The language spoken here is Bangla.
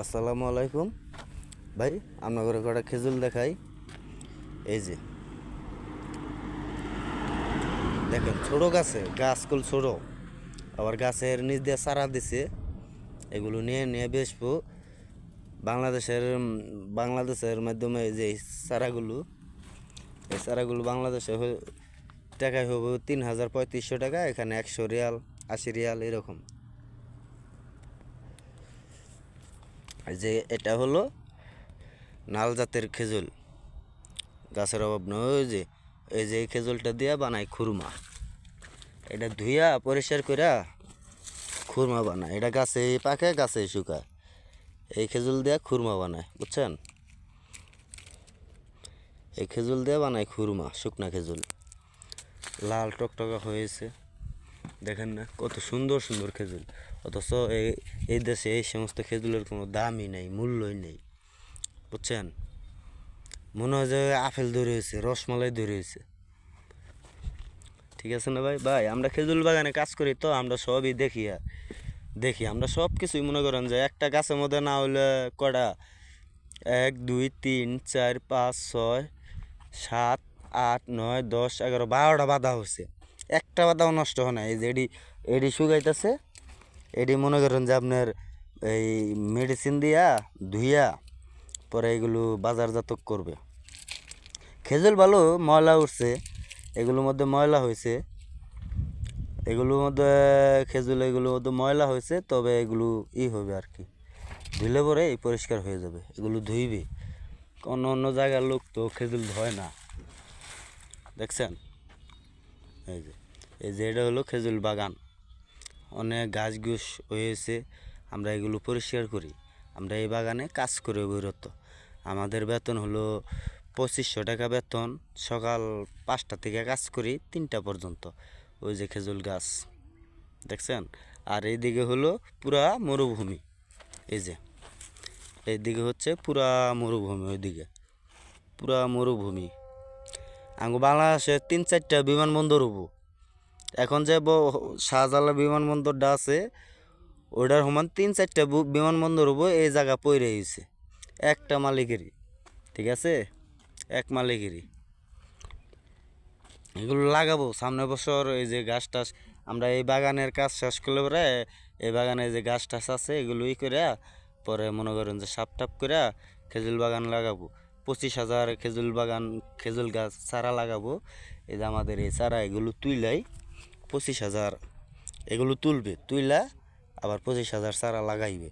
আসসালামু আলাইকুম ভাই, আপনাদের কটা খেজুর দেখাই। এই যে দেখেন, ছোটো গাছগুলো ছোটো, আবার গাছের নিচ দিয়ে চারা দিছে। এগুলো নিয়ে নিয়ে বেচবো বাংলাদেশের মাধ্যমে। যে এই চারাগুলো বাংলাদেশে টাকায় হবে ৩,৩৫০ টাকা, এখানে ১০০ রিয়াল ৮০ রিয়াল এরকম। এই যে এটা হলো নাল জাতের খেজুর, গাছের অভাব নয়। এই যে এই খেজুরটা দিয়া বানায় খুরমা। এটা ধুইয়া পরিষ্কার কইরা খুরমা বানায়। এটা গাছে পাকে, গাছে শুকায়। এই খেজুর দিয়া খুরমা বানায়, বুঝছেন? এই খেজুর দিয়ে বানায় খুরমা, শুকনা খেজুর। লাল টকটকা হয়েছে, দেখেন না কত সুন্দর সুন্দর খেজুর। অথচ এই দেশে এই সমস্ত খেজুরের কোনো দামই নেই, মূল্যই নেই, বুঝছেন? মনে হয় যে আপেল ধরে হয়েছে, রসমালাই ধরে হয়েছে। ঠিক আছে না ভাই? আমরা খেজুর বাগানে কাজ করি, তো আমরা সবই দেখি আমরা সব কিছুই। মনে করেন যে একটা গাছের মধ্যে না হলে কটা, ১ ২ ৩ ৪ ৫ ৬ ৭ ৮ ৯ ১০ ১১ ১২টা বাধা হচ্ছে, একটা বাধাও নষ্ট হয় না। এই যে এডি শুকাইতেছে, এডি মনে করেন যে আপনার এই মেডিসিন দিয়া ধুইয়া পরে এগুলো বাজারজাত করবে। খেজুর ভালো ময়লা উঠছে, এগুলোর মধ্যে ময়লা হয়েছে, এগুলোর মধ্যে ময়লা হয়েছে, তবে এগুলো হবে আর কি, ধুইলে পরে এই পরিষ্কার হয়ে যাবে। এগুলো ধুইবে, অন্য অন্য জায়গার লোক তো খেজুর ধোয় না, দেখছেন? এই যে এটা হলো খেজুর বাগান, অনেক গাছ গুছ হয়েছে। আমরা এগুলো পরিষ্কার করি, আমরা এই বাগানে কাজ করে বেরোতো। আমাদের বেতন হলো ২৫০০ টাকা বেতন। সকাল ৫টা থেকে কাজ করি ৩টা পর্যন্ত। ওই যে খেজুর গাছ দেখছেন। আর এইদিকে হলো পুরা মরুভূমি। এই যে এইদিকে হচ্ছে পুরা মরুভূমি, ওইদিকে পুরা মরুভূমি। আঙ্গু বাংলাদেশে ৩-৪টা বিমানবন্দর হবো। এখন যে শাহজালাল বিমানবন্দরটা আছে, ওইটার সমান ৩-৪টা বিমানবন্দর হবো। এই জায়গা পড়ে গেছে একটা মালিকেরই, ঠিক আছে? এক মালিকেরই। এগুলো লাগাবো সামনের বছর। এই যে গাছ টাছ, আমরা এই বাগানের কাজ শেষ করলে পরে এই বাগানে যে গাছ টাছ আছে এগুলো করে পরে মনে করেন যে সাপ টাপ করে খেজুর বাগান লাগাবো। ২৫,০০০ খেজুর গাছ চারা লাগাবো। এই যে আমাদের এই চারা, এগুলো তুইলাই ২৫,০০০ এগুলো তুলবে, তুইলা আবার ২৫,০০০ চারা লাগাইবে।